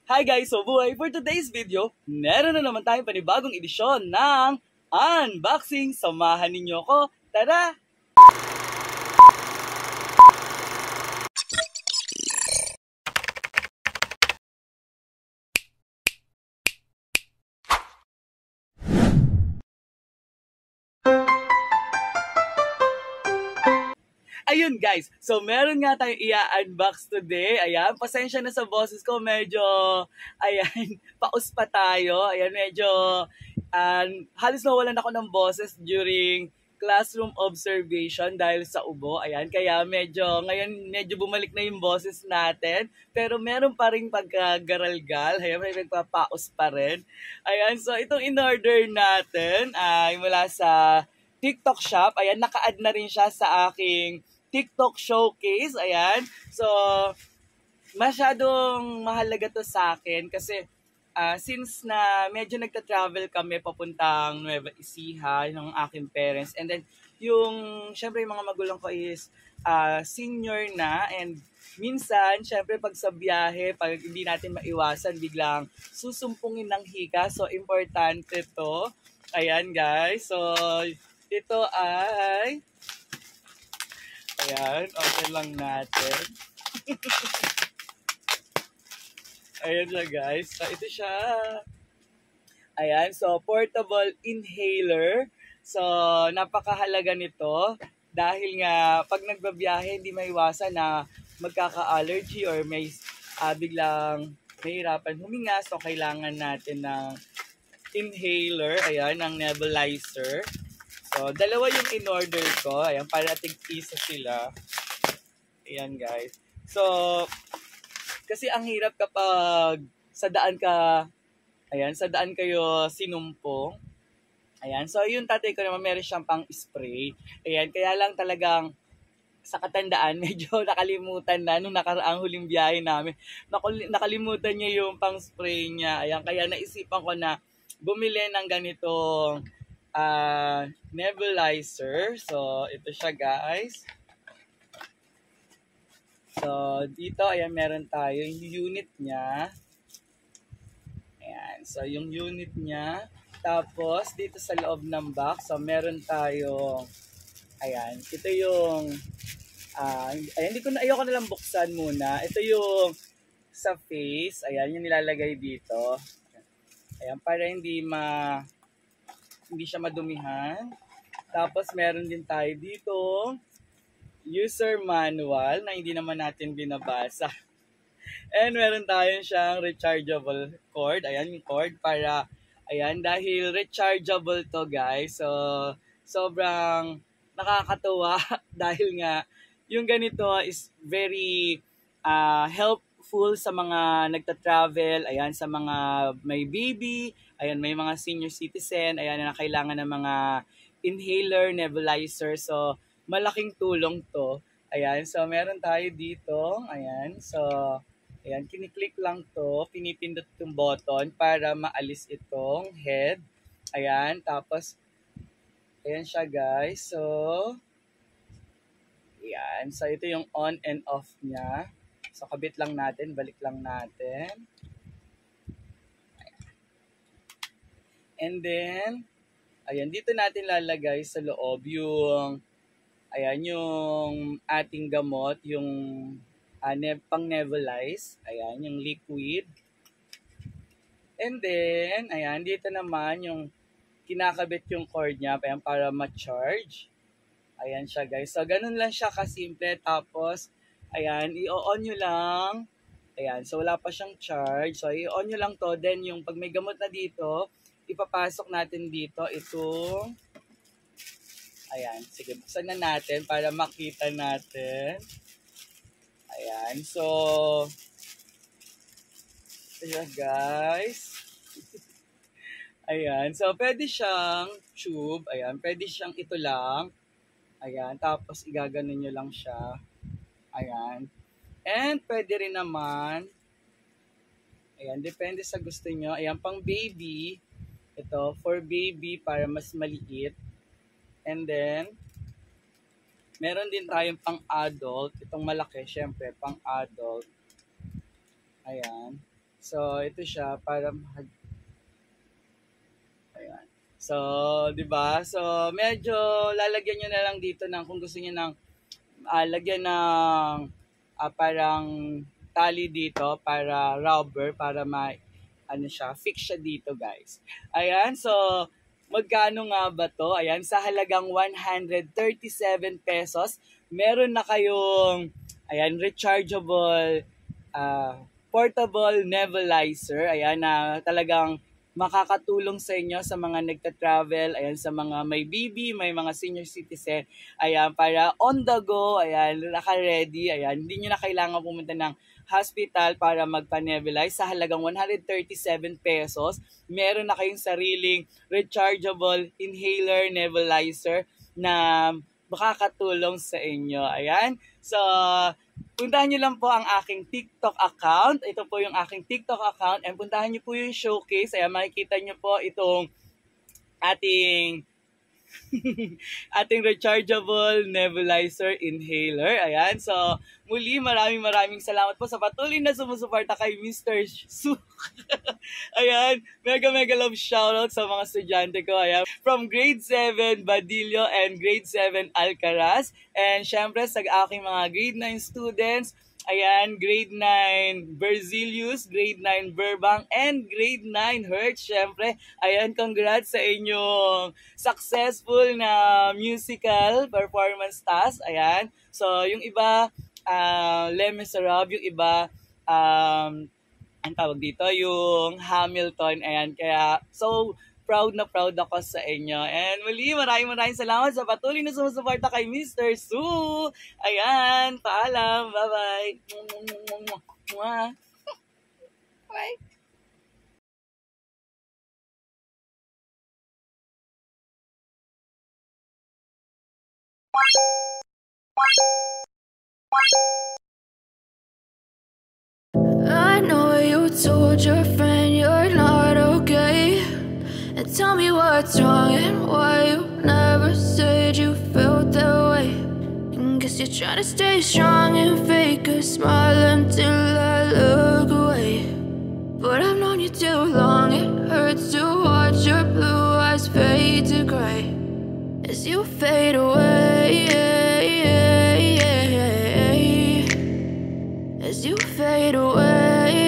Hi guys! So buhay, for today's video, meron na naman tayong panibagong edisyon ng unboxing. Samahan ninyo ko. Tara! Ayun guys, so meron nga tayong i-unbox today. Ayan, pasensya na sa boses ko, medyo, ayan, paus pa tayo. Ayan, medyo, halos nawalan ako ng boses during classroom observation dahil sa ubo. Ayan, kaya ngayon medyo bumalik na yung boses natin. Pero meron pa rin pagkagaralgal. Ayan, may nagpapaus pa rin. Ayan, so itong in-order natin ay mula sa TikTok shop. Ayan, naka-add na rin siya sa aking TikTok showcase. Ayan. So, masyadong mahalaga to sa akin kasi since na medyo nagta-travel kami papuntang Nueva Ecija ng aking parents, and then syempre yung mga magulang ko is senior na, and minsan syempre pag sa biyahe, pag hindi natin maiwasan, biglang susumpungin ng hika. So importante to. Ayan guys. So ito ay ayan, open lang natin. Ayan siya guys. So ito siya. Ayan, so portable inhaler. So napakahalaga nito dahil nga pag nagbabiyahe hindi maiwasan na magkaka-allergy or may biglang mahirapan huminga. So kailangan natin ng inhaler, ayan, ng nebulizer. So dalawa yung in-order ko. Ayan, para tig-isa sila. Ayan guys. So kasi ang hirap kapag sa daan kayo sinumpong. Ayan, so yung tatay ko naman meron siyang pang spray. Ayan, kaya lang talagang sa katandaan, medyo nakalimutan na nung nakaraang huling biyahe namin. Nakalimutan niya yung pang spray niya. Ayan, kaya naisipan ko na bumili ng ganitong nebulizer. So, ito siya guys. So, dito, ayan, meron tayo yung unit niya. Ayan, so yung unit niya. Tapos, dito sa loob ng box, so meron tayo, ayan, ito yung, ayan, ayoko na lang buksan muna. Ito yung sa face, ayan, yung nilalagay dito. Ayan, para hindi siya madumihan. Tapos, meron din tayo dito user manual na hindi naman natin binabasa. And meron tayong siyang rechargeable cord. Ayan yung cord para, ayan, dahil rechargeable to guys. So, sobrang nakakatuwa dahil nga yung ganito is very helpful sa mga nagta-travel. Ayan, sa mga may baby. Ayan, may mga senior citizen. Ayan, na kailangan ng mga inhaler, nebulizer. So, malaking tulong to. Ayan, so meron tayo dito. Ayan, so ayan, kiniklik lang to, pinipindot itong button para maalis itong head. Ayan, tapos ayan siya guys. So ayan, so ito yung on and off niya. So kabit lang natin, balik lang natin. Ayan. And then ayan, dito natin lalagay sa loob yung yung ating gamot, yung pang-nebulize. Ayan, yung liquid. And then, ayan, dito naman yung kinakabit yung cord niya para ma-charge. Ayan siya guys. So, ganun lang siya kasimple. Tapos, ayan, i-on nyo lang. Ayan, so wala pa siyang charge. So, i-on nyo lang to. Then, yung pag may gamot na dito, ipapasok natin dito itong ayan, sige, buksan na natin para makita natin. Ayan, so, ayan guys. Ayan, so pwede siyang tube. Ayan, pwede siyang ito lang. Ayan, tapos igaganon nyo lang siya. Ayan. And pwede rin naman, ayan, depende sa gusto nyo. Ayan, pang baby. Ito, for baby para mas maliit. And then, meron din tayong pang-adult. Itong malaki, syempre, pang-adult. Ayan. So, ito siya para ayan. So, 'di ba? So, medyo lalagyan niyo na lang dito ng kung gusto niyo ng lagyan ng parang tali dito para rubber para ano siya, fix siya dito, guys. Ayan, so magkano nga ba to? Ayan, sa halagang 137 pesos, meron na kayong ayan, rechargeable portable nebulizer. Ayan, na talagang makakatulong sa inyo sa mga nagta-travel, ayan, sa mga may baby, may mga senior citizen, ayan, para on the go, ayan, naka-ready, ayan, hindi nyo na kailangan pumunta ng hospital para magpa-nebulize. Sa halagang 137 pesos, meron na kayong sariling rechargeable inhaler nebulizer na makakatulong sa inyo. Ayan. So, puntahan nyo lang po ang aking TikTok account. Ito po yung aking TikTok account. And puntahan nyo po yung showcase. Ayan, makikita nyo po itong ating ating rechargeable nebulizer inhaler. Ayan. So, muli maraming salamat po sa patuloy na sumusuporta kay Mr. Su. Ayan. Mega love shoutout sa mga estudyante ko. Ayan. From grade 7 Badillo and grade 7 Alcaraz. And syempre sa aking mga grade 9 students, ayan, grade 9 Berzelius, grade 9 Burbank, and grade 9 Hertz. Siyempre, ayan, congrats sa inyong successful na musical performance task. Ayan. So, yung iba, Les Miserables, yung iba, ang tawag dito, yung Hamilton. Ayan, kaya, so, proud na proud ako sa inyo. And muli, maraming salamat sa patuloy na sumusuporta kay Mr. Su. Ayan, paalam. Bye-bye. Bye. I know you told your friend you're not okay, and tell me what's wrong and why you never said you felt that way. And guess you're trying to stay strong and fake a smile until I look away. But I've known you too long, it hurts to watch your blue eyes fade to gray as you fade away. As you fade away.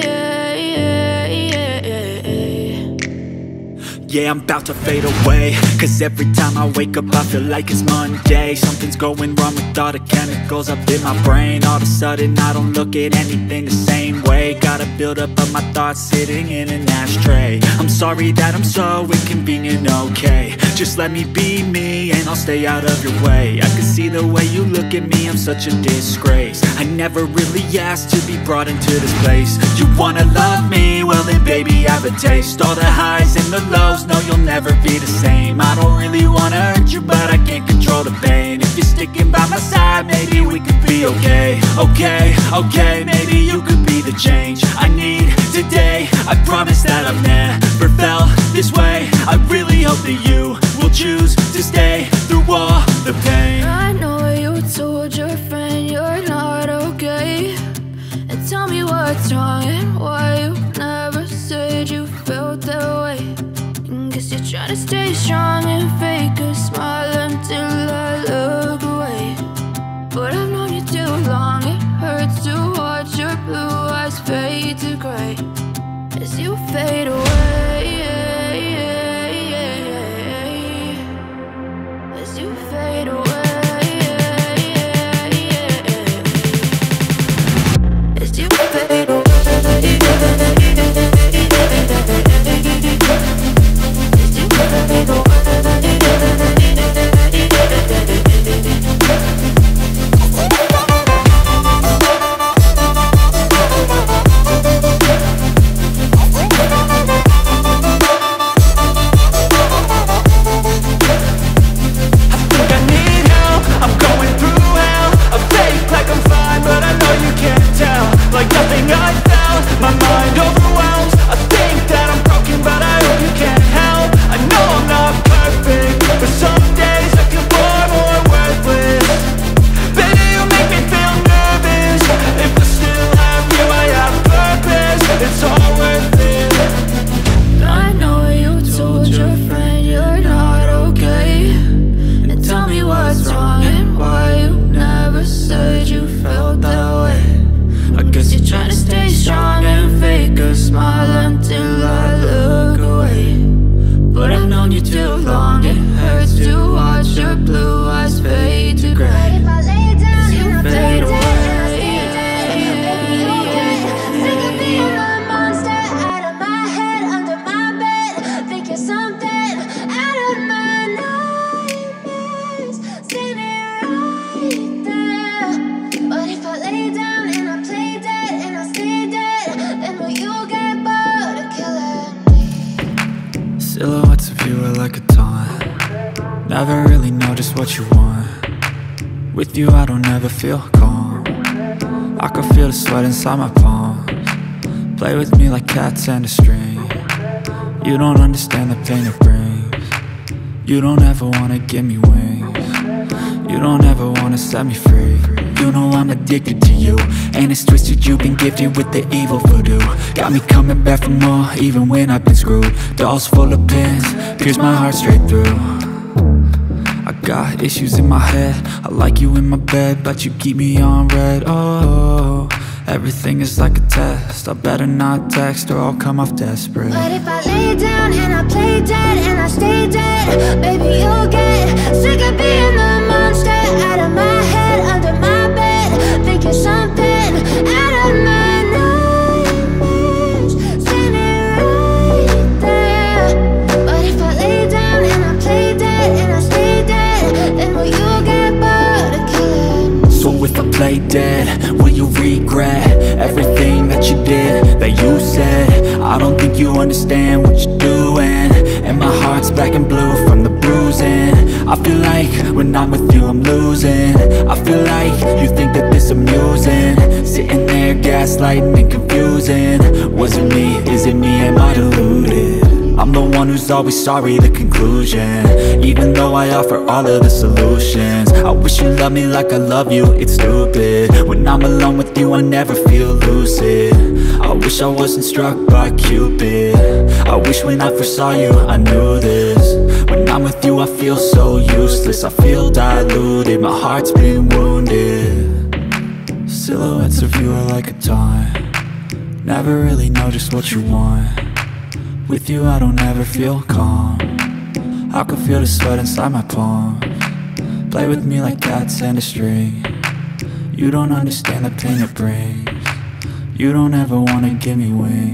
Yeah, I'm about to fade away, cause every time I wake up I feel like it's Monday. Something's going wrong with all the chemicals up in my brain. All of a sudden I don't look at anything the same way. Got a buildup of my thoughts sitting in an ashtray. I'm sorry that I'm so inconvenient, okay. Just let me be me and I'll stay out of your way. I can see the way you look at me, I'm such a disgrace. I never really asked to be brought into this place. You wanna love me? Well then baby I have a taste. All the highs and the lows, no you'll never be the same. I don't really wanna hurt you but I can't control the pain. If you're sticking by my side, maybe we could be okay. Okay, maybe you could be the change I need today. I promise that I've never felt this way. I really hope that you will choose to stay through all the pain. I know you told your friend you're not okay, and tell me what's wrong and why you never said you felt that way. And guess you're trying to stay strong and fake a smile until I look away. But I've known you too long, it hurts to watch your blue eyes fade to gray as you fade away. As you fade away. As you fade away. As you fade away. Like nothing I felt, my mind overwhelms. I think that I'm broken, but I hope you can't help. I know I'm not perfect, but some days I feel far more worthless. Baby, you make me feel nervous. If I still have you, I have purpose. It's all worth Silhouettes of you are like a taunt. Never really know just what you want. With you I don't ever feel calm. I can feel the sweat inside my palms. Play with me like cats and a string. You don't understand the pain it brings. You don't ever wanna give me wings. You don't ever wanna set me free. You know I'm addicted to you, and it's twisted, you've been gifted with the evil voodoo. Got me coming back for more, even when I've been screwed. Dolls full of pins, pierce my heart straight through. I got issues in my head, I like you in my bed, but you keep me on red. Oh, everything is like a test, I better not text or I'll come off desperate. But if I lay down and I play dead and I stay dead, baby you'll get sick of being the monster out of my head, under my bed, thinking something out of my nightmares, standing right there. But if I lay down and I play dead and I stay dead, then will you get bored of killing? So if I play dead, will you regret everything that you did, that you said? I don't think you understand what you're doing, and my heart's black and blue from the bruising. I feel like when I'm with you I'm losing. I feel like you think that this amusing, sitting there gaslighting and confusing. Was it me? Is it me? Am I deluded? I'm the one who's always sorry, the conclusion. Even though I offer all of the solutions, I wish you loved me like I love you, it's stupid. When I'm alone with you I never feel lucid. I wish I wasn't struck by Cupid. I wish when I first saw you I knew this. When I'm with you I feel so useless, I feel diluted, my heart's been wounded. Silhouettes of you are like a taunt. Never really know just what you want. With you I don't ever feel calm. I can feel the sweat inside my palms. Play with me like cats and a string. You don't understand the pain it brings. You don't ever wanna give me wings.